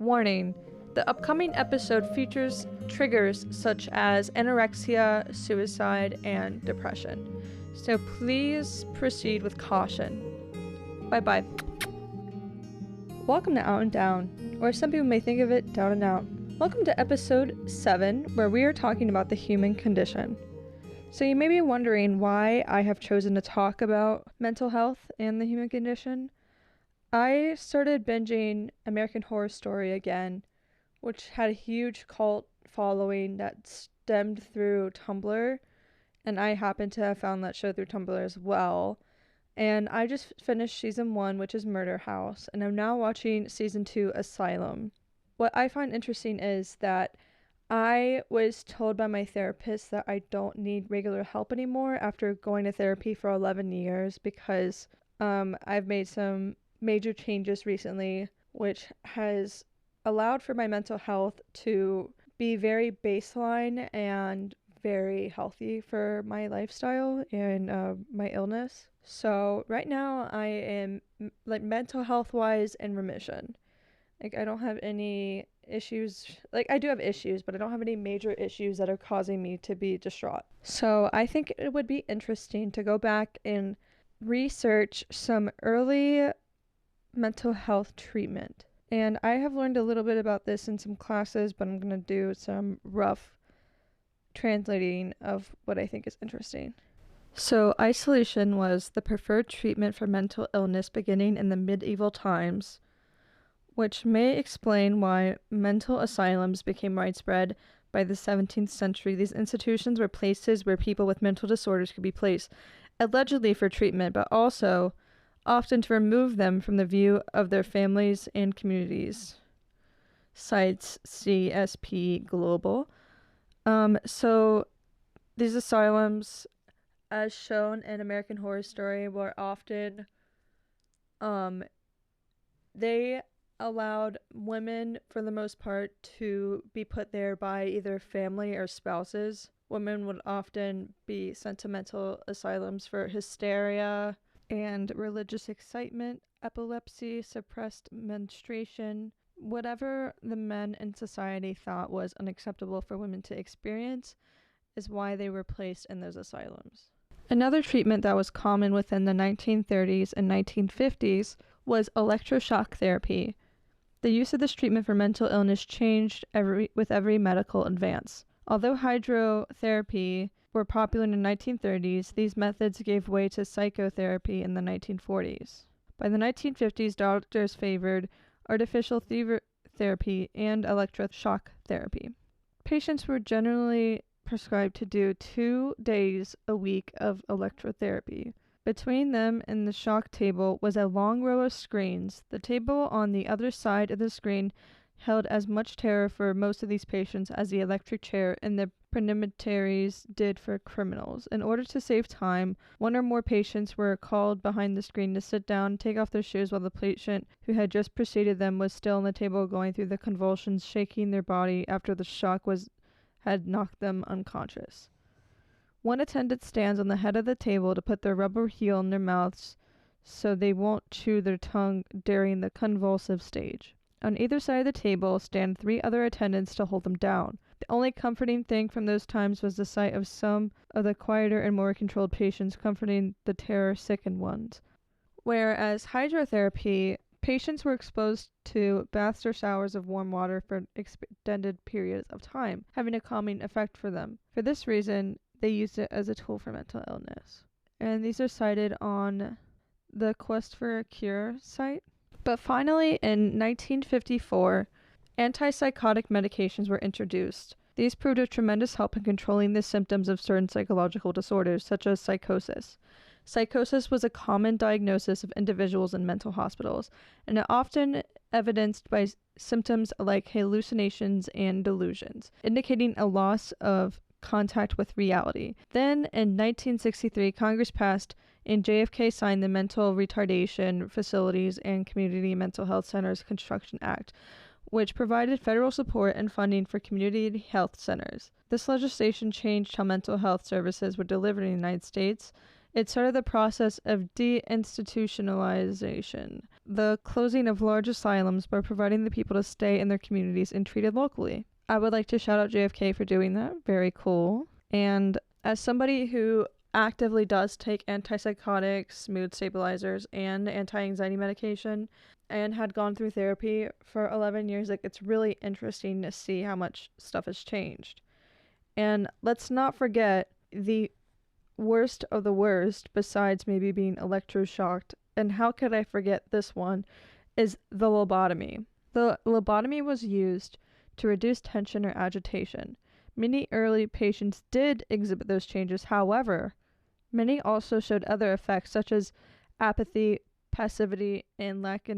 Warning: the upcoming episode features triggers such as anorexia, suicide, and depression. So please proceed with caution. Bye-bye. Welcome to Out and Down, or some people may think of it, Down and Out. Welcome to episode 7, where we are talking about the human condition. So you may be wondering why I have chosen to talk about mental health and the human condition. I started binging American Horror Story again, which had a huge cult following that stemmed through Tumblr, and I happen to have found that show through Tumblr as well. And I just finished season 1, which is Murder House, and I'm now watching season 2, Asylum. What I find interesting is that I was told by my therapist that I don't need regular help anymore after going to therapy for 11 years because I've made some major changes recently, which has allowed for my mental health to be very baseline and very healthy for my lifestyle and my illness. So right now I am mental health wise in remission. I don't have any issues. I do have issues, but I don't have any major issues that are causing me to be distraught. So I think it would be interesting to go back and research some early mental health treatment. And I have learned a little bit about this in some classes, but I'm going to do some rough translating of what I think is interesting. So isolation was the preferred treatment for mental illness beginning in the medieval times, which may explain why mental asylums became widespread by the 17th century. These institutions were places where people with mental disorders could be placed, allegedly for treatment, but also often to remove them from the view of their families and communities. Cites CSP Global. So these asylums, as shown in American Horror Story, were often they allowed women, for the most part, to be put there by either family or spouses. Women would often be sent to mental asylums for hysteria and religious excitement, epilepsy, suppressed menstruation, whatever the men in society thought was unacceptable for women to experience is why they were placed in those asylums. Another treatment that was common within the 1930s and 1950s was electroshock therapy. The use of this treatment for mental illness changed with every medical advance. Although hydrotherapy were popular in the 1930s, these methods gave way to psychotherapy in the 1940s. By the 1950s, doctors favored artificial therapy and electroshock therapy. Patients were generally prescribed to do 2 days a week of electrotherapy. Between them and the shock table was a long row of screens. The table on the other side of the screen held as much terror for most of these patients as the electric chair and the penitentiaries did for criminals. In order to save time, one or more patients were called behind the screen to sit down, take off their shoes while the patient who had just preceded them was still on the table going through the convulsions, shaking their body after the shock had knocked them unconscious. One attendant stands on the head of the table to put their rubber heel in their mouths so they won't chew their tongue during the convulsive stage. On either side of the table stand 3 other attendants to hold them down. The only comforting thing from those times was the sight of some of the quieter and more controlled patients comforting the terror-sickened ones. Whereas hydrotherapy, patients were exposed to baths or showers of warm water for extended periods of time, having a calming effect for them. For this reason, they used it as a tool for mental illness. And these are cited on the Quest for a Cure site. But finally, in 1954, antipsychotic medications were introduced. These proved of tremendous help in controlling the symptoms of certain psychological disorders, such as psychosis. Psychosis was a common diagnosis of individuals in mental hospitals, and it often evidenced by symptoms like hallucinations and delusions, indicating a loss of contact with reality. Then, in 1963, Congress passed and JFK signed the Mental Retardation Facilities and Community Mental Health Centers Construction Act, which provided federal support and funding for community health centers. This legislation changed how mental health services were delivered in the United States. It started the process of deinstitutionalization the closing of large asylums by providing the people to stay in their communities and treated locally. I would like to shout out JFK for doing that. Very cool. And as somebody who actively does take antipsychotics, mood stabilizers, and anti-anxiety medication, and had gone through therapy for 11 years, like, it's really interesting to see how much stuff has changed. And let's not forget the worst of the worst, besides maybe being electroshocked, and how could I forget this one, is the lobotomy. The lobotomy was used to reduce tension or agitation. Many early patients did exhibit those changes. However, many also showed other effects such as apathy, passivity, and lack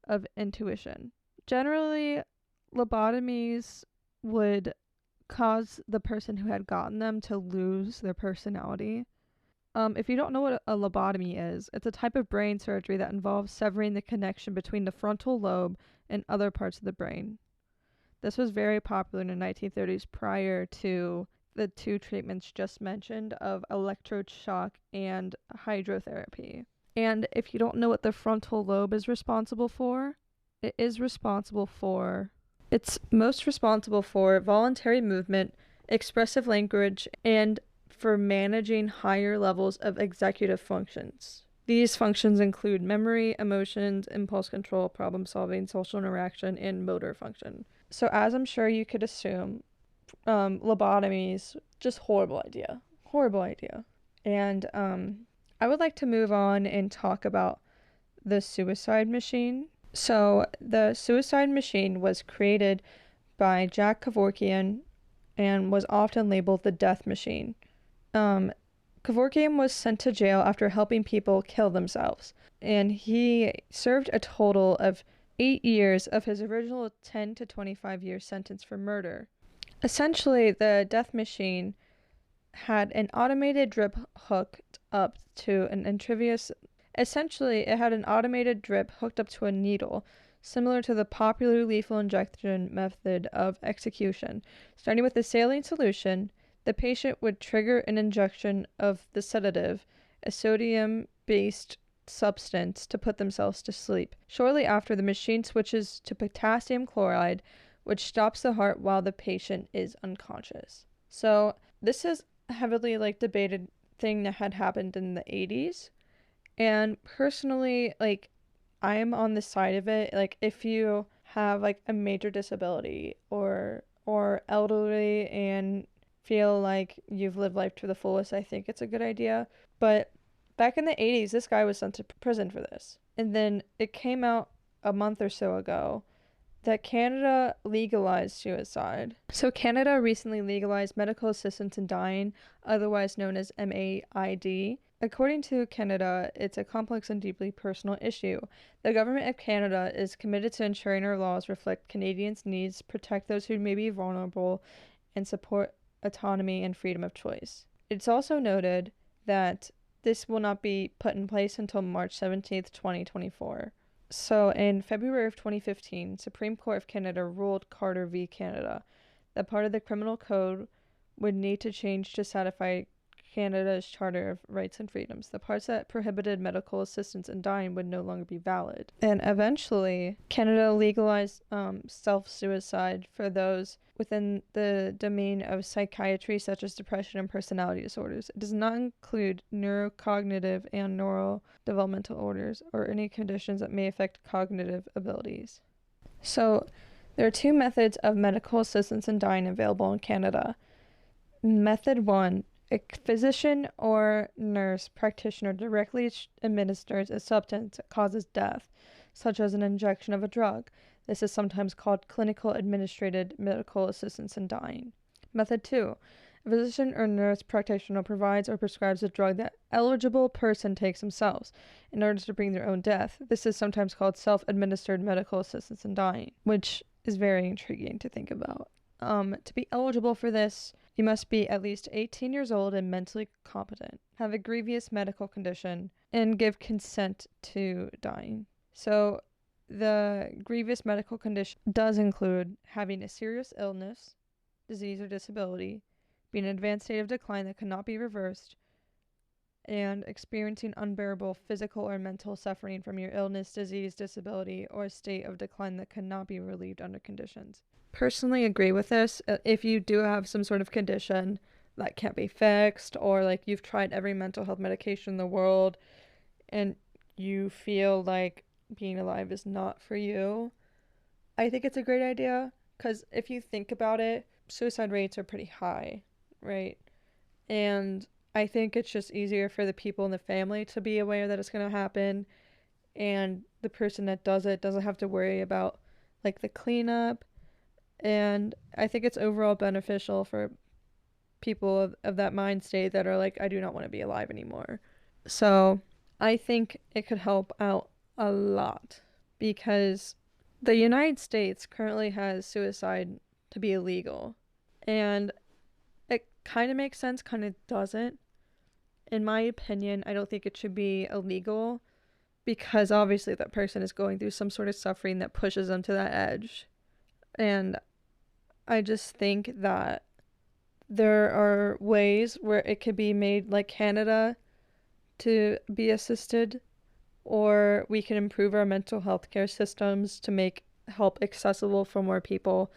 of intuition. Generally, lobotomies would cause the person who had gotten them to lose their personality. If you don't know what a lobotomy is, it's a type of brain surgery that involves severing the connection between the frontal lobe and other parts of the brain. This was very popular in the 1930s prior to the two treatments just mentioned of electrode shock and hydrotherapy. And if you don't know what the frontal lobe is responsible for, it's most responsible for voluntary movement, expressive language, and for managing higher levels of executive functions. These functions include memory, emotions, impulse control, problem solving, social interaction, and motor function. So as I'm sure you could assume, lobotomies, just horrible idea. And I would like to move on and talk about the suicide machine. So the suicide machine was created by Jack Kevorkian and was often labeled the death machine. Kevorkian was sent to jail after helping people kill themselves, and he served a total of 8 years of his original 10 to 25 year sentence for murder. Essentially, the death machine had an automated drip hooked up to an intravenous. Essentially, it had an automated drip hooked up to a needle, similar to the popular lethal injection method of execution. Starting with a saline solution, the patient would trigger an injection of the sedative, a sodium-based substance, to put themselves to sleep. Shortly after, the machine switches to potassium chloride, which stops the heart while the patient is unconscious. So this is a heavily debated thing that had happened in the 80s. And personally, I am on the side of it. If you have a major disability or elderly and feel like you've lived life to the fullest, I think it's a good idea. But back in the 80s, this guy was sent to prison for this. And then it came out a month or so ago that Canada legalized suicide. So Canada recently legalized medical assistance in dying, otherwise known as MAID. According to Canada, it's a complex and deeply personal issue. The government of Canada is committed to ensuring our laws reflect Canadians' needs, protect those who may be vulnerable, and support autonomy and freedom of choice. It's also noted that this will not be put in place until March 17th, 2024. So in February of 2015, Supreme Court of Canada ruled Carter v. Canada that part of the criminal code would need to change to satisfy Canada's Charter of Rights and Freedoms. The parts that prohibited medical assistance in dying would no longer be valid. And eventually, Canada legalized self-suicide for those within the domain of psychiatry, such as depression and personality disorders. It does not include neurocognitive and neurodevelopmental disorders or any conditions that may affect cognitive abilities. So, there are two methods of medical assistance in dying available in Canada. Method 1. A physician or nurse practitioner directly administers a substance that causes death, such as an injection of a drug. This is sometimes called clinical administered medical assistance in dying. Method 2. A physician or nurse practitioner provides or prescribes a drug that eligible person takes themselves in order to bring their own death. This is sometimes called self-administered medical assistance in dying, which is very intriguing to think about. To be eligible for this, you must be at least 18 years old and mentally competent, have a grievous medical condition, and give consent to dying. So the grievous medical condition does include having a serious illness, disease, or disability, being in an advanced state of decline that cannot be reversed, and experiencing unbearable physical or mental suffering from your illness, disease, disability, or a state of decline that cannot be relieved under conditions. Personally agree with this. If you do have some sort of condition that can't be fixed, or like you've tried every mental health medication in the world and you feel like being alive is not for you, I think it's a great idea, because if you think about it, suicide rates are pretty high, right? And I think it's just easier for the people in the family to be aware that it's going to happen, and the person that does it doesn't have to worry about like the cleanup. And I think it's overall beneficial for people of that mind state that are like, I do not want to be alive anymore. So I think it could help out a lot, because the United States currently has suicide to be illegal. And it kind of makes sense, kind of doesn't. In my opinion, I don't think it should be illegal, because obviously that person is going through some sort of suffering that pushes them to that edge. And I just think that there are ways where it could be made like Canada to be assisted, or we can improve our mental health care systems to make help accessible for more people,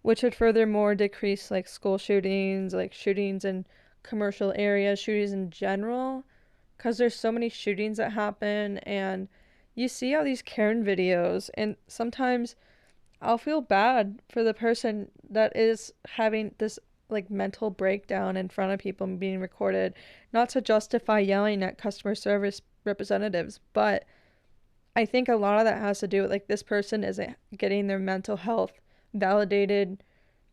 which would furthermore decrease like school shootings, like shootings in commercial areas, shootings in general, because there's so many shootings that happen. And you see all these Karen videos, and sometimes I'll feel bad for the person that is having this like mental breakdown in front of people and being recorded. Not to justify yelling at customer service representatives, but I think a lot of that has to do with like this person isn't getting their mental health validated,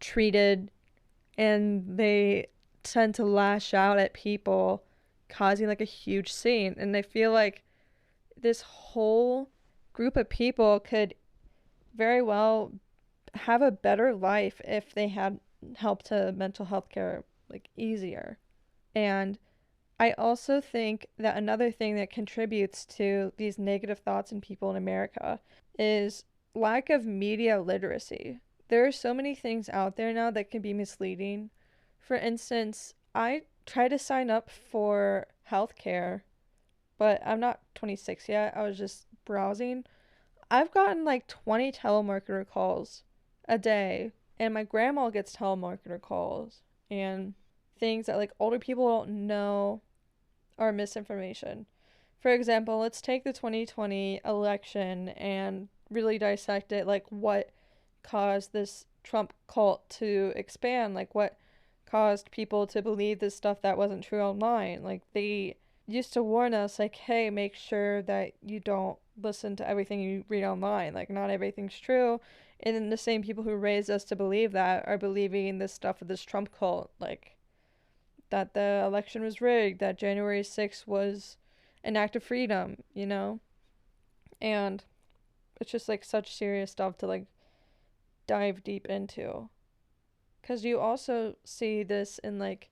treated, and they tend to lash out at people, causing like a huge scene. And I feel like this whole group of people could very well have a better life if they had help to mental health care like easier. And I also think that another thing that contributes to these negative thoughts in people in America is lack of media literacy. There are so many things out there now that can be misleading. For instance, I tried to sign up for healthcare, but I'm not 26 yet. I was just browsing. I've gotten like 20 telemarketer calls a day, and my grandma gets telemarketer calls, and things that like older people don't know are misinformation. For example, let's take the 2020 election and really dissect it, like what caused this Trump cult to expand, like what caused people to believe this stuff that wasn't true online. Like they used to warn us like, hey, make sure that you don't listen to everything you read online, like not everything's true. And then the same people who raised us to believe that are believing this stuff with this Trump cult, like that the election was rigged, that January 6th was an act of freedom, you know? And it's just like such serious stuff to like dive deep into. Because you also see this in like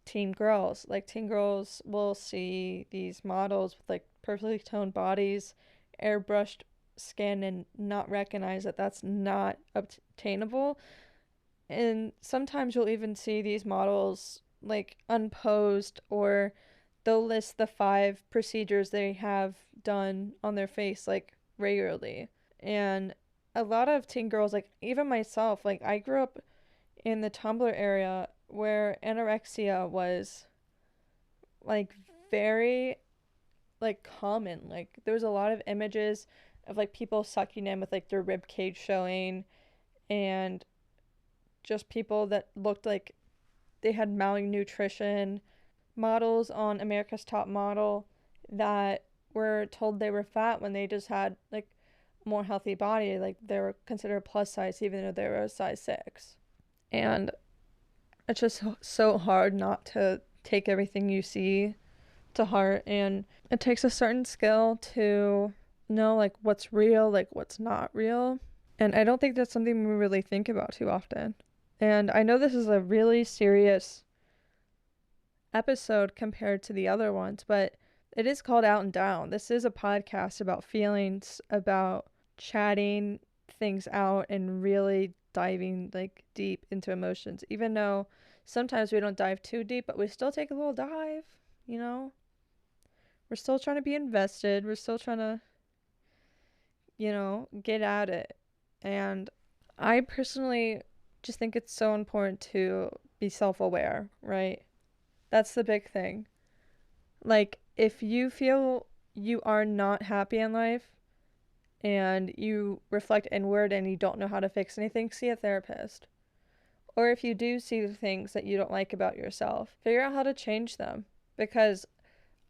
teen girls. Like teen girls will see these models with like perfectly toned bodies, airbrushed skin, and not recognize that that's not obtainable. And sometimes you'll even see these models like unposed, or they'll list the 5 procedures they have done on their face like regularly. And a lot of teen girls, like even myself, like I grew up in the Tumblr area where anorexia was like very like common. Like there was a lot of images of like people sucking in with like their rib cage showing, and just people that looked like they had malnutrition. Models on America's Top Model that were told they were fat when they just had like a more healthy body, like they were considered plus size even though they were a size 6. And it's just so hard not to take everything you see to heart, and it takes a certain skill to know like what's real, like what's not real. And I don't think that's something we really think about too often. And I know this is a really serious episode compared to the other ones, but it is called Out and Down. This is a podcast about feelings, about chatting things out and really diving like deep into emotions, even though sometimes we don't dive too deep, but we still take a little dive. you know? We're still trying to be invested. We're still trying to, get at it. And I personally just think it's so important to be self aware, right? That's the big thing. Like, if you feel you are not happy in life and you reflect inward and you don't know how to fix anything, see a therapist. Or if you do see the things that you don't like about yourself, figure out how to change them. Because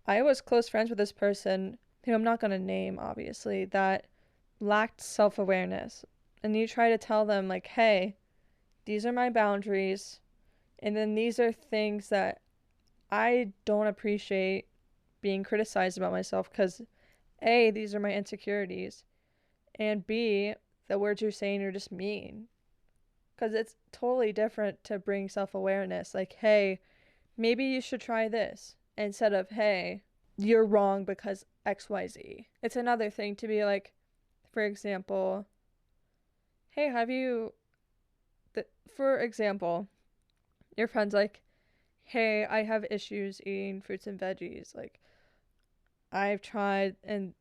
I was close friends with this person, who I'm not going to name, obviously, that lacked self awareness. And you try to tell them, like, hey, these are my boundaries. And then these are things that I don't appreciate being criticized about myself because, A, these are my insecurities. And B, the words you're saying are just mean. Because it's totally different to bring self awareness. Like, hey, maybe you should try this. Instead of, hey, you're wrong because XYZ. It's another thing to be like, for example, hey, for example, your friend's like, hey, I have issues eating fruits and veggies. Like, I've tried and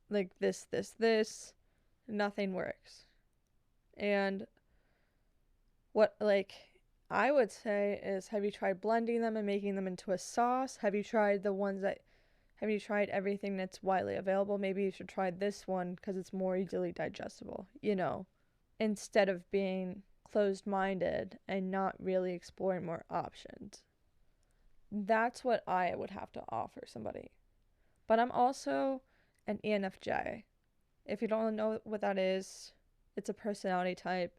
like this, nothing works. And what, like, I would say is, have you tried blending them and making them into a sauce? Have you tried everything that's widely available? Maybe you should try this one because it's more easily digestible, instead of being closed-minded and not really exploring more options. That's what I would have to offer somebody. But I'm also an ENFJ. If you don't know what that is, it's a personality type.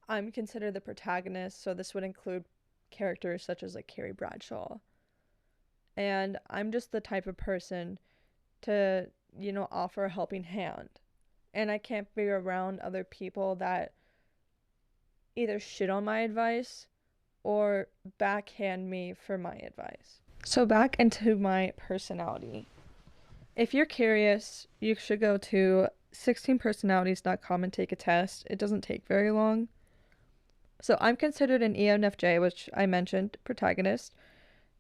I'm considered the protagonist, so this would include characters such as like Carrie Bradshaw. And I'm just the type of person to, offer a helping hand. And I can't be around other people that either shit on my advice or backhand me for my advice. So back into my personality. If you're curious, you should go to 16personalities.com and take a test. It doesn't take very long. So I'm considered an ENFJ, which I mentioned, protagonist.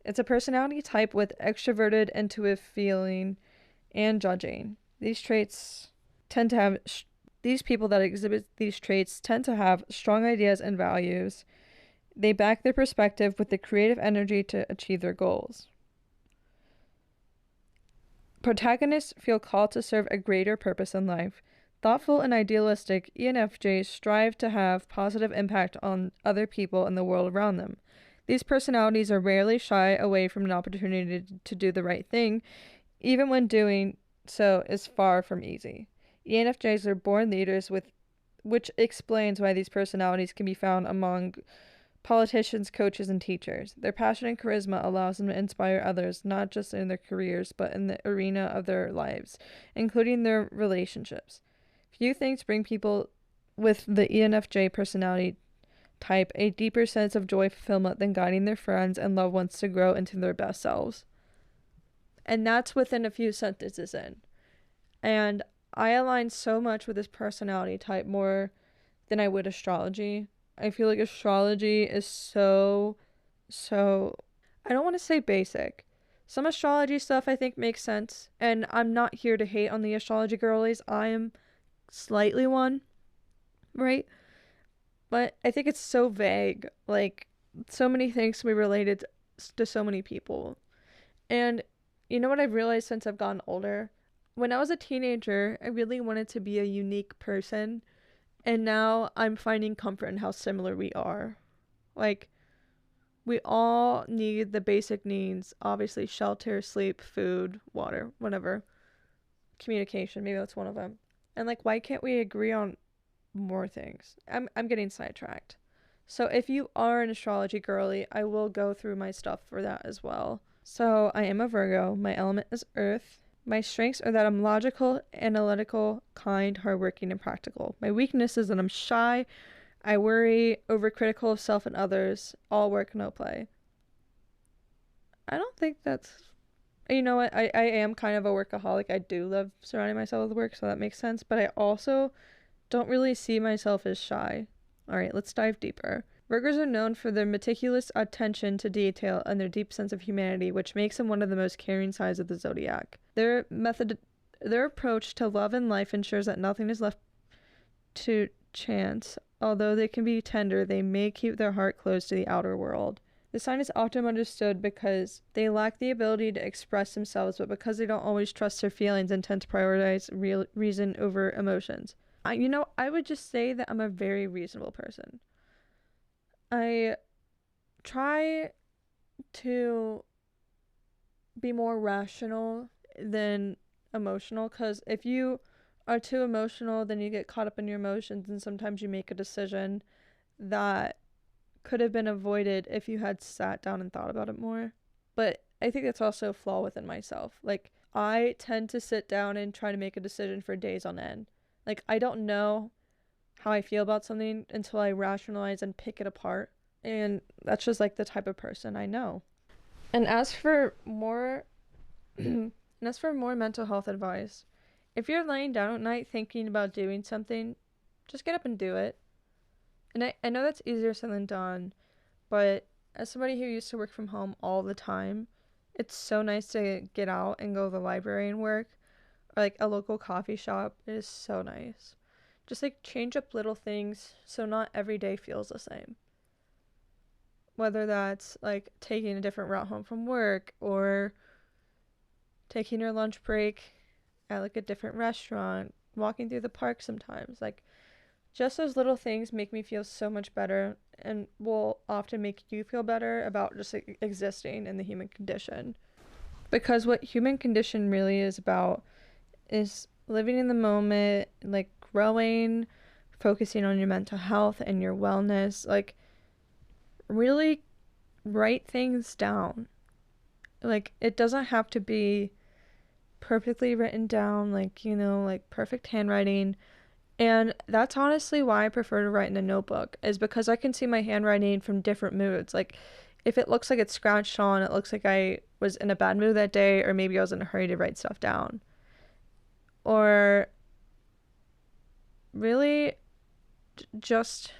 It's a personality type with extroverted, intuitive feeling and judging. These people that exhibit these traits tend to have strong ideas and values. They back their perspective with the creative energy to achieve their goals. Protagonists feel called to serve a greater purpose in life. Thoughtful and idealistic, ENFJs strive to have positive impact on other people and the world around them. These personalities are rarely shy away from an opportunity to do the right thing, even when doing so is far from easy. ENFJs are born leaders, which explains why these personalities can be found among politicians, coaches, and teachers. Their passion and charisma allows them to inspire others, not just in their careers, but in the arena of their lives, including their relationships. Few things bring people with the ENFJ personality type a deeper sense of joy fulfillment than guiding their friends and loved ones to grow into their best selves. And that's within a few sentences in. And I align so much with this personality type more than I would astrology. I feel like astrology is so, I don't want to say basic. Some astrology stuff I think makes sense. And I'm not here to hate on the astrology girlies. I am slightly one, right? But I think it's so vague. Like, so many things can be related to so many people. And you know what I've realized since I've gotten older? When I was a teenager, I really wanted to be a unique person. And now I'm finding comfort in how similar we are. Like, we all need the basic needs. Obviously, shelter, sleep, food, water, whatever. Communication, maybe that's one of them. And like, why can't we agree on more things? I'm getting sidetracked. So if you are an astrology girly, I will go through my stuff for that as well. So I am a Virgo. My element is earth. My strengths are that I'm logical, analytical, kind, hardworking, and practical. My weakness is that I'm shy, I worry, overcritical of self and others, all work, no play. I don't think that's... You know what? I am kind of a workaholic. I do love surrounding myself with work, so that makes sense. But I also don't really see myself as shy. All right, let's dive deeper. Virgos are known for their meticulous attention to detail and their deep sense of humanity, which makes them one of the most caring signs of the zodiac. Their approach to love and life ensures that nothing is left to chance. Although they can be tender, they may keep their heart closed to the outer world. The sign is often understood because they lack the ability to express themselves, but because they don't always trust their feelings and tend to prioritize reason over emotions. I would just say that I'm a very reasonable person. I try to be more rational than emotional, because if you are too emotional, then you get caught up in your emotions, and sometimes you make a decision that could have been avoided if you had sat down and thought about it more. But I think that's also a flaw within myself. Like, I tend to sit down and try to make a decision for days on end. Like, I don't know how I feel about something until I rationalize and pick it apart. And that's just like the type of person I know. And as for more mental health advice, if you're laying down at night thinking about doing something, just get up and do it. And I know that's easier said than done, but as somebody who used to work from home all the time, it's so nice to get out and go to the library and work, or like a local coffee shop. It is so nice. Just like change up little things so not every day feels the same. Whether that's like taking a different route home from work, or taking your lunch break at like a different restaurant, walking through the park sometimes. Like, just those little things make me feel so much better, and will often make you feel better about just like, existing in the human condition. Because what human condition really is about is living in the moment, like growing, focusing on your mental health and your wellness. Like, really write things down. Like, it doesn't have to be perfectly written down, like, like perfect handwriting. And that's honestly why I prefer to write in a notebook, is because I can see my handwriting from different moods. Like, if it looks like it's scratched on, it looks like I was in a bad mood that day, or maybe I was in a hurry to write stuff down. Or really just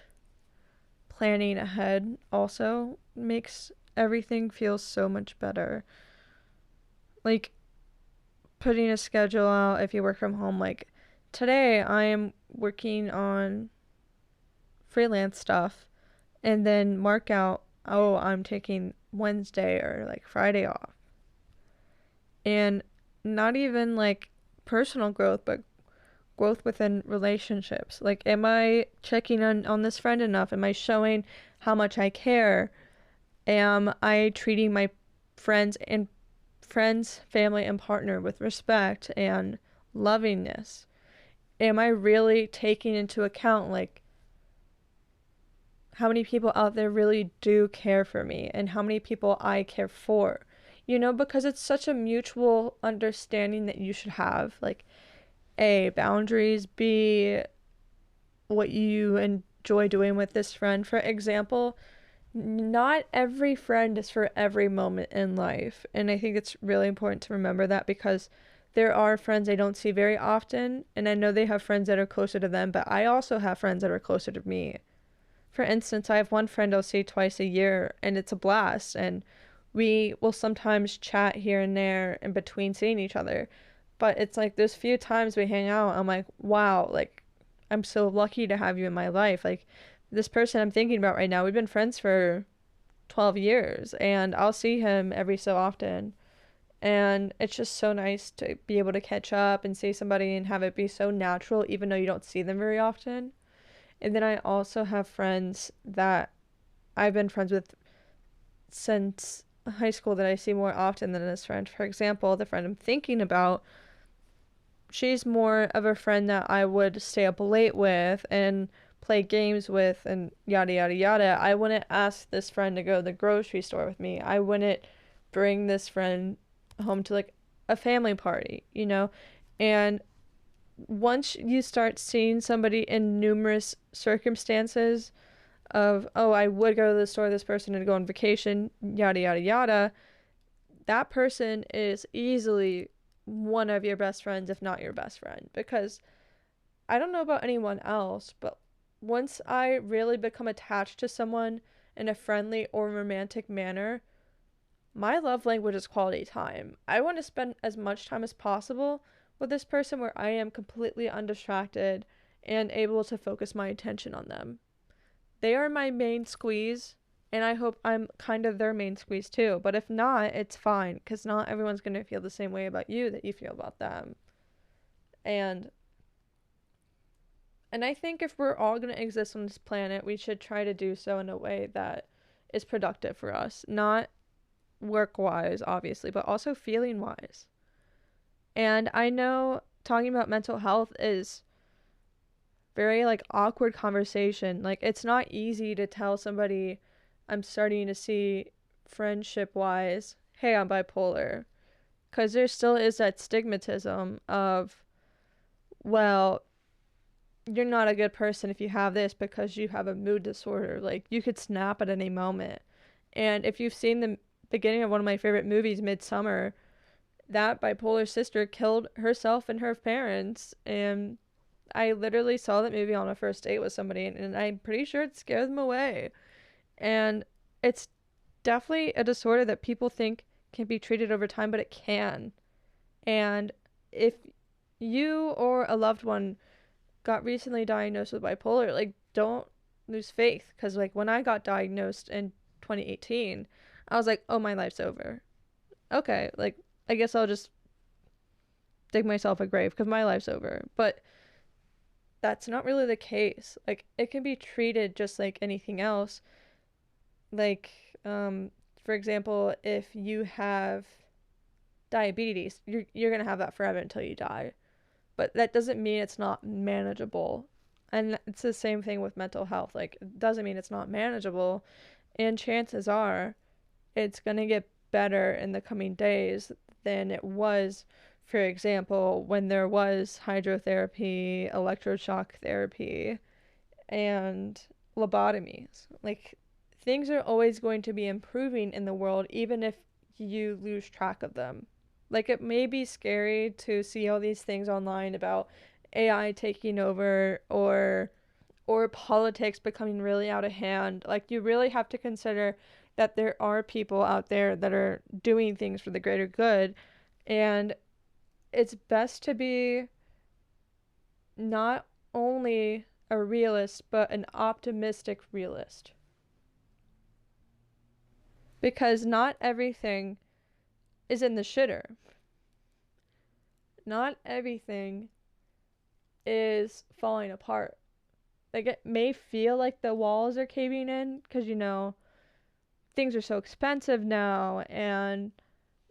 planning ahead also makes everything feel so much better. Like, putting a schedule out if you work from home, like, today I am working on freelance stuff, and then mark out, oh, I'm taking Wednesday or like Friday off. And not even like personal growth, but growth within relationships. Like, am I checking on this friend enough? Am I showing how much I care? Am I treating my friends, family, and partner with respect and lovingness? Am I really taking into account, like, how many people out there really do care for me, and how many people I care for? Because it's such a mutual understanding that you should have. Like, A, boundaries, B, what you enjoy doing with this friend. For example, not every friend is for every moment in life. And I think it's really important to remember that, because there are friends I don't see very often, and I know they have friends that are closer to them, but I also have friends that are closer to me. For instance, I have one friend I'll see twice a year, and it's a blast, and we will sometimes chat here and there in between seeing each other. But it's like those few times we hang out, I'm like, wow, like, I'm so lucky to have you in my life. Like, this person I'm thinking about right now, we've been friends for 12 years, and I'll see him every so often. And it's just so nice to be able to catch up and see somebody and have it be so natural, even though you don't see them very often. And then I also have friends that I've been friends with since high school that I see more often than this friend. For example, the friend I'm thinking about, she's more of a friend that I would stay up late with and play games with and yada yada yada. I wouldn't ask this friend to go to the grocery store with me. I wouldn't bring this friend home to like a family party, And once you start seeing somebody in numerous circumstances of, oh, I would go to the store with this person and go on vacation, yada yada yada, that person is easily one of your best friends, if not your best friend. Because I don't know about anyone else, but once I really become attached to someone in a friendly or romantic manner, my love language is quality time. I want to spend as much time as possible with this person where I am completely undistracted and able to focus my attention on them. They are my main squeeze, and I hope I'm kind of their main squeeze too. But if not, it's fine, because not everyone's going to feel the same way about you that you feel about them. And I think if we're all going to exist on this planet, we should try to do so in a way that is productive for us. Not work wise, obviously, but also feeling wise. And I know talking about mental health is very like awkward conversation. Like, it's not easy to tell somebody I'm starting to see friendship wise, hey, I'm bipolar. Because there still is that stigmatism of, well, you're not a good person if you have this because you have a mood disorder. Like, you could snap at any moment. And if you've seen the beginning of one of my favorite movies, Midsummer, that bipolar sister killed herself and her parents. And I literally saw that movie on a first date with somebody, and I'm pretty sure it scared them away. And it's definitely a disorder that people think can be treated over time, but it can. And if you or a loved one got recently diagnosed with bipolar, like, don't lose faith. Because, like, when I got diagnosed in 2018, I was like, oh, my life's over. Okay, like, I guess I'll just dig myself a grave because my life's over. But that's not really the case. Like, it can be treated just like anything else. Like, for example, if you have diabetes, you're gonna have that forever until you die. But that doesn't mean it's not manageable. And it's the same thing with mental health. Like, it doesn't mean it's not manageable. And chances are it's gonna get better in the coming days than it was, for example, when there was hydrotherapy, electroshock therapy, and lobotomies. Like, things are always going to be improving in the world, even if you lose track of them. Like, it may be scary to see all these things online about AI taking over, or politics becoming really out of hand. Like, you really have to consider that there are people out there that are doing things for the greater good, and it's best to be not only a realist, but an optimistic realist. Because not everything is in the shitter. Not everything is falling apart. Like, it may feel like the walls are caving in because, things are so expensive now and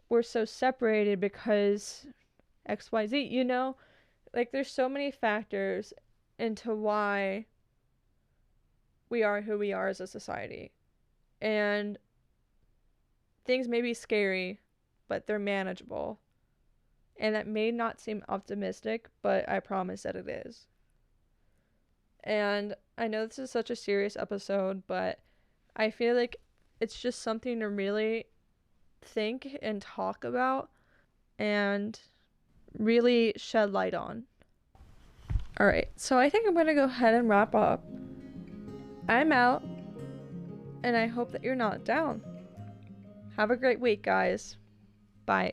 we're so separated because XYZ, like, there's so many factors into why we are who we are as a society. And things may be scary, but they're manageable. And that may not seem optimistic, but I promise that it is. And I know this is such a serious episode, but I feel like it's just something to really think and talk about and really shed light on. Alright, so I think I'm going to go ahead and wrap up. I'm out, and I hope that you're not down. Have a great week, guys. Bye.